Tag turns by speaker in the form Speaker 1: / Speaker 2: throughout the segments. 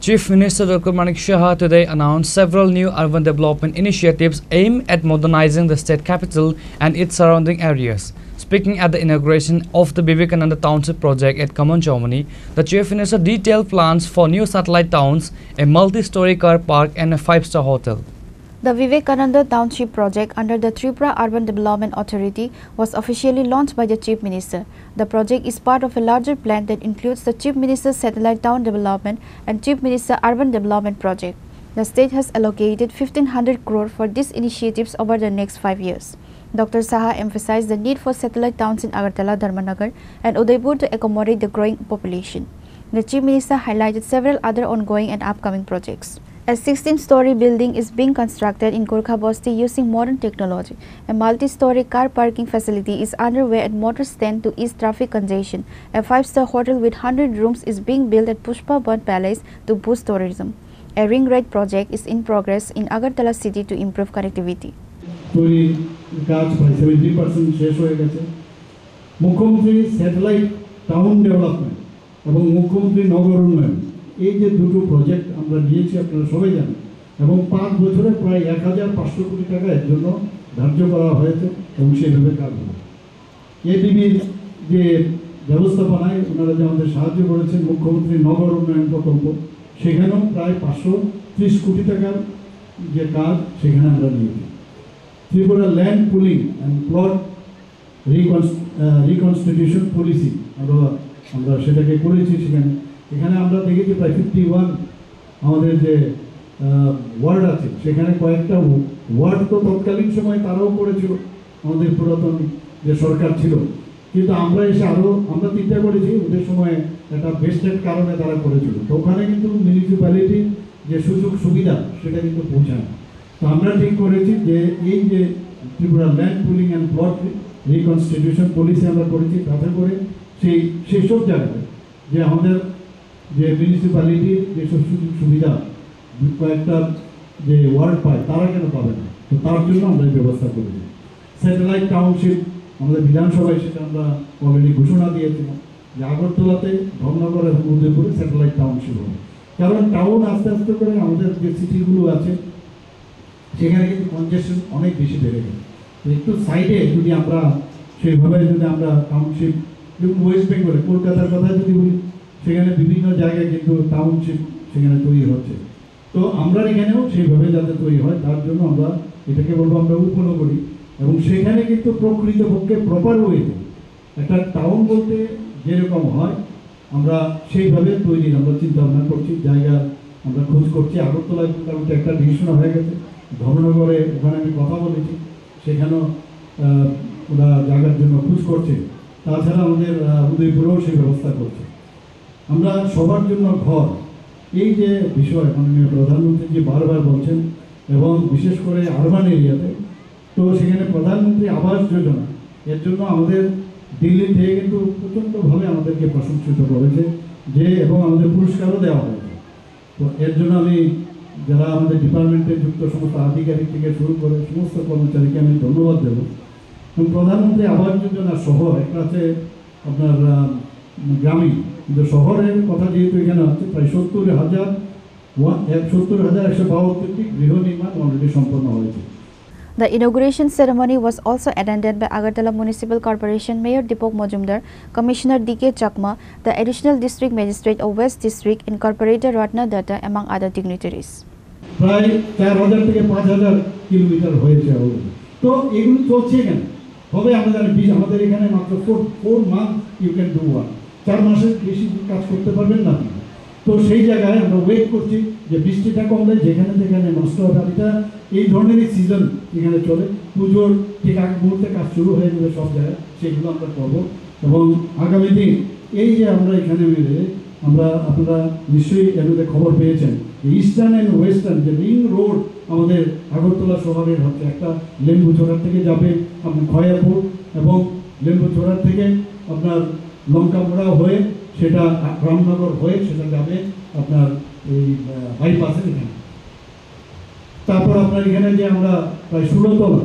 Speaker 1: Chief Minister Dr. Manik Shah today announced several new urban development initiatives aimed at modernizing the state capital and its surrounding areas. Speaking at the inauguration of the Vivekananda Township project at Khammam, Germany, the Chief Minister detailed plans for new satellite towns, a multi-story car park and a 5-star hotel.
Speaker 2: The Vivekananda Township project under the Tripura Urban Development Authority was officially launched by the Chief Minister. The project is part of a larger plan that includes the Chief Minister's Satellite Town Development and Chief Minister Urban Development Project. The state has allocated 1500 crore for these initiatives over the next 5 years. Dr. Saha emphasized the need for satellite towns in Agartala, Dharmanagar and Udaipur to accommodate the growing population. The Chief Minister highlighted several other ongoing and upcoming projects. A 16-story building is being constructed in Gorkha Basti using modern technology. A multi-story car parking facility is underway at Motor Stand to ease traffic congestion. A 5-star hotel with 100 rooms is being built at Pushpa Band Palace to boost tourism. A ring road project is in progress in Agartala city to improve connectivity.
Speaker 3: Mukhyamantri Satellite Town Development এবং মুখ্যমন্ত্রী নগর উন্নয়ন এই যে দুটো project আমরা নিয়েছি আপনারা সবাই জানেন এবং 5 বছরে প্রায় 1500 কোটি টাকা এর জন্য ধার্য করা হয়েছে এবং সেভাবে কাজ হবে। এডিবির যে ব্যবস্থাপনায় ওনারা যে আমাদের সাহায্য করেছেন মুখ্যমন্ত্রী নগর উন্নয়ন প্রকল্প সেখানেও প্রায় 530 কোটি টাকার যে কাজ সেখানে আমরা নিয়েছি। Tripura land pooling and plot reconstitution policy আমরা সেটাকে করেছি সেখানে এখানে আমরা দেখেছি প্রায় 51 আমাদের যে ওয়ার্ড আছে সেখানে কয়েকটা ওয়ার্ড তো তৎকালীন সময় তারাও করেছিল আমাদের পুরাতন যে সরকার ছিল কিন্তু আমরা এসে আমরা চিন্তা করেছি ওদের সময় একটা বেস্টের কারণে তারা করেছিল তো ওখানে কিন্তু মিউনিসিপ্যালিটি যে সুযোগ সুবিধা সেটা কিন্তু পৌঁছায় তো আমরা ঠিক করেছি যে এই যে Tripura land pooling and plot reconstitution policy আমরা করেছি তাতে করে সেই সব জায়গায় যে আমাদের যে মিউনিসিপ্যালিটির যেসব সুযোগ সুবিধা কয়েকটা যে ওয়ার্ড পায় তারা কেন পাবে না তো তার জন্য আমরা এই ব্যবস্থা করেছি। স্যাটেলাইট টাউনশিপ আমাদের বিধানসভায় সেটা আমরা অলরেডি ঘোষণা দিয়েছিলাম যে আগরতলাতে ধর্মনগর এবং উদয়পুরে স্যাটেলাইট টাউনশিপ হবে কারণ টাউন আস্তে আস্তে করে আমাদের যে সিটিগুলো আছে সেখানে কিন্তু কনজেশন অনেক বেশি বেড়ে গেছে একটু সাইডে যদি আমরা সেইভাবে যদি আমরা টাউনশিপ যেমন ওয়েস্ট বেঙ্গলে কলকাতার কথা যদি বলি সেখানে বিভিন্ন জায়গায় কিন্তু টাউনশিপ সেখানে তৈরি হচ্ছে তো আমরা এখানেও সেইভাবে যাতে তৈরি হয় তার জন্য আমরা এটাকে বলবো আমরা উপনগরী এবং সেখানে কিন্তু প্রকৃতপক্ষে প্রপার ওয়েতে একটা টাউন বলতে যেরকম হয় আমরা সেইভাবে তৈরি আমরা চিন্তা ভাবনা করছি জায়গা আমরা খোঁজ করছি আগরতলায় মোটামুটি একটা ডিভিশন হয়ে গেছে ধর্মনগরে ওখানে আমি কথা বলেছি সেখানেও ওরা জায়গার জন্য খোঁজ করছে তাছাড়া আমাদের উদয়পুরেও সেই ব্যবস্থা করছে আমরা সবার জন্য ঘর এই যে বিষয় মাননীয় প্রধানমন্ত্রী যে বারবার বলছেন এবং বিশেষ করে আরবান এরিয়াতে তো সেখানে প্রধানমন্ত্রী আবাস যোজনা এর জন্য আমাদের দিল্লি থেকে কিন্তু প্রচণ্ডভাবে আমাদেরকে প্রশংসিত করেছে যে এবং আমাদের পুরস্কারও দেওয়া হয়েছে তো এর জন্য আমি যারা আমাদের ডিপার্টমেন্টে যুক্ত সমস্ত আধিকারিক থেকে শুরু করে সমস্ত কর্মচারীকে আমি ধন্যবাদ দেব এবং প্রধানমন্ত্রী আবাস যোজনা শহর একটা আছে আপনার গ্রামীণ কিন্তু শহরের কথা যেহেতু এখানে হচ্ছে প্রায় 70,172টি গৃহ নির্মাণ অলরেডি সম্পন্ন হয়েছে।
Speaker 2: The inauguration ceremony was also attended by Agartala Municipal Corporation Mayor Deepak Majumdar, Commissioner D.K. Chakma, the Additional District Magistrate of West District, and Corporator Ratna Datta, among other dignitaries.
Speaker 3: প্রায় 4,000 থেকে 5,000 kilometre হয়েছে তো এগুলো চলছে কেন হবে আমাদের এখানে মাত্র 4 month you can do work 4 মাসের বেশি কাজ করতে পারবেন না তো সেই জায়গায় আমরা ওয়েট করছি যে বৃষ্টিটা কমলে যেখানে নষ্ট হবে এটা এই ধরনেরই সিজন এখানে চলে পুজোর ঠিক আগ মুহূর্তে কাজ শুরু হয়ে যাবে সব জায়গায় সেগুলো আমরা করবো এবং আগামী দিন এই যে আমরা এখানে মিলে আমরা আপনারা নিশ্চয়ই এর খবর পেয়েছেন ইস্টার্ন অ্যান্ড ওয়েস্টার্ন যে রিং রোড আমাদের আগরতলা শহরের হচ্ছে একটা লেম্বুচড়ার থেকে যাবে আপনার খয়াপুর এবং লেম্বুচড়ার থেকে আপনার লঙ্কামোড়া হয়ে সেটা রামনগর হয়ে সেটা যাবে আপনার এই বাইপাসের এখানে তারপর আপনার এখানে যে আমরা প্রায় 16তলা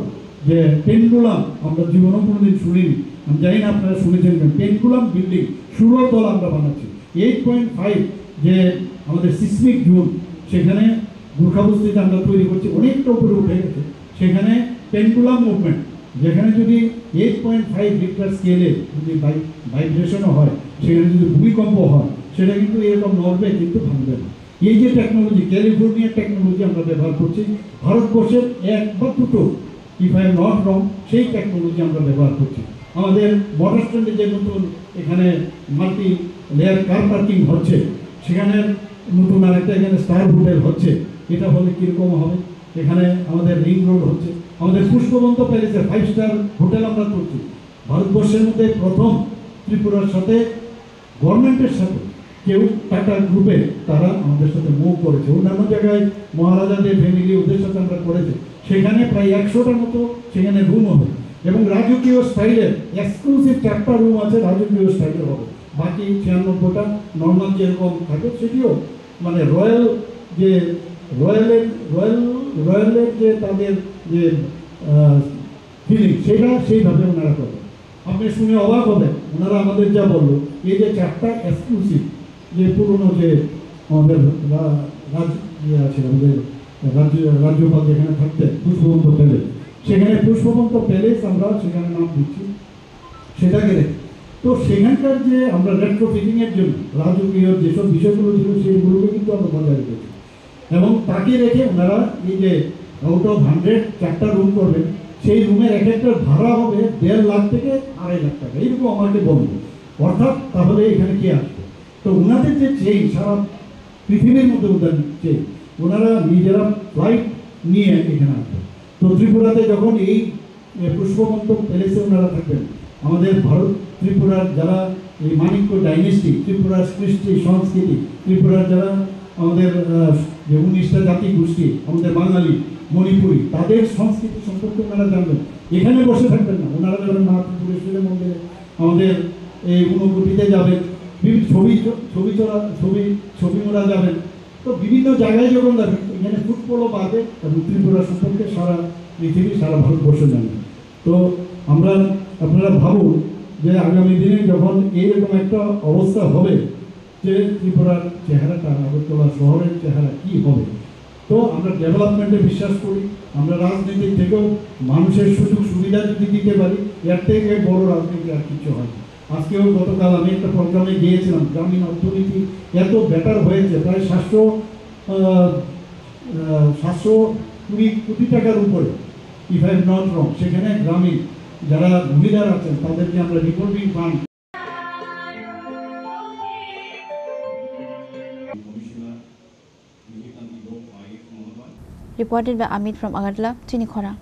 Speaker 3: যে পেন্ডুলাম আমরা জীবনও কোনোদিন শুনিনি আমি জানি না আপনারা শুনেছেন পেন্ডুলাম বিল্ডিং 16তলা আমরা বানাচ্ছি 8.5 যে আমাদের সিসমিক জোন, সেখানে গুর্খাবস্তিতে আমরা তৈরি করছি, অনেকটা উপরে উঠে গেছে। সেখানে পেন্ডুলাম মুভমেন্ট, যেখানে যদি 8.5 রিক্টার স্কেলে যদি ভাইব্রেশনও হয়, সেখানে যদি ভূমিকম্প হয়, সেটা কিন্তু এরকম নড়বে, কিন্তু ভাঙবে না। এই যে টেকনোলজি, ক্যালিফোর্নিয়ার টেকনোলজি আমরা ব্যবহার করছি, ভারতবর্ষের এক বা দুটো, if I am not wrong, সেই টেকনোলজি আমরা ব্যবহার করছি। আমাদের মোটর স্ট্যান্ডে যে নতুন এখানে মাল্টি লেয়ার কার পার্কিং হচ্ছে, সেখানে নতুন আরেকটা এখানে স্টার হোটেল হচ্ছে, এটা হলে কীরকম হবে? এখানে আমাদের রিং রোড হচ্ছে, আমাদের পুষ্পবন্ত প্যালেসে 5 স্টার হোটেল আমরা করছি। ভারতবর্ষের মধ্যে প্রথম ত্রিপুরার সাথে, গভর্নমেন্টের সাথে কেউ টাটা গ্রুপে তারা আমাদের সাথে মুভ করেছে। অন্যান্য জায়গায় মহারাজাদের ফ্যামিলি, ওদের সাথে আমরা করেছি, সেখানে প্রায় 100টার মতো সেখানে রুম হবে, এবং রাজকীয় স্টাইলের এক্সক্লুসিভ 4টা রুম আছে, রাজকীয় স্টাইলের হবে। বাকি 96টা নর্মাল যেরকম থাকে, সেটিও মানে রয়্যাল যে রয়্যালের যে তাদের যে ফিলিং, সেটা সেইভাবে ওনারা করে। আপনি শুনে অবাক হবেন, ওনারা আমাদের যা বললো, এই যে 4টা এক্সক্লুসিভ, যে পুরনো যে আমাদের আছে, আমাদের রাজ্যপাল যেখানে থাকতেন, পুষ্পবন্ত প্যালেস, সেখানে পুষ্পবন্ত প্যালেস আমরা সেখানে নাম দিচ্ছি সেটাকে রেখে। তো সেখানকার যে আমরা রেট্রোফিটিংয়ের জন্য রাজকীয় যেসব বিষয়গুলো ছিল, সেইগুলোকে কিন্তু আমরা বজায় রেখেছি, এবং তাকে রেখে ওনারা এই যে আউট অফ 100 4টা রুম করবেন, সেই রুমের এক একটার ভাড়া হবে 1.5 লাখ থেকে 2.5 লাখ টাকা, এইরকম আমাকে বলবো। অর্থাৎ তাহলে এখানে কি আসবে? তো ওনাদের যে চেইন, সারা পৃথিবীর মধ্যে ওদের চেইন, ওনারা নিজেরা ফ্লাইট নিয়ে এখানে আসবে। তো ত্রিপুরাতে যখন এই পুষ্পবন্ত প্যালেসে ওনারা থাকবেন, আমাদের ভারত ত্রিপুরার যারা এই মানিক্য ডাইনেস্টি, ত্রিপুরার কৃষ্টি সংস্কৃতি, ত্রিপুরার যারা আমাদের যে 19টা জাতি গোষ্ঠী, আমাদের বাঙালি, মণিপুরি, তাদের সংস্কৃতি সম্পর্কে ওনারা জানবেন। এখানে বসে থাকবেন না, ওনারা যাবেন মা ত্রিপুরেশ্বরের মন্দিরে, আমাদের এই ঊনকোটিতে যাবেন, ছবি মোড়া যাবেন। তো বিভিন্ন জায়গায় যখন যাবেন, এখানে ফুটবলও বাদে এবং ত্রিপুরা সম্পর্কে সারা পৃথিবী, সারা ভারতবর্ষ জানেন। তো আপনারা ভাবুন যে আগামী দিনে যখন এইরকম একটা অবস্থা হবে, যে ত্রিপুরার চেহারাটা, আগরতলা শহরের চেহারা কি হবে। তো আমরা ডেভেলপমেন্টে বিশ্বাস করি, আমরা রাজনীতির থেকেও মানুষের সুযোগ সুবিধা যদি দিতে পারি, এর থেকে বড় রাজনীতি আর কিছু হয় না। আজকেও গতকাল আমি একটা প্রোগ্রামে গিয়েছিলাম, গ্রামীণ অর্থনীতি এত বেটার হয়েছে, প্রায় 720 কোটি টাকার উপরে, if I am not wrong. সেখানে গ্রামীণ যারা মহিলারা আছেন, তাদেরকে আমরা revolving fund.
Speaker 2: Reported by Amit from Agartala, Chinikhora.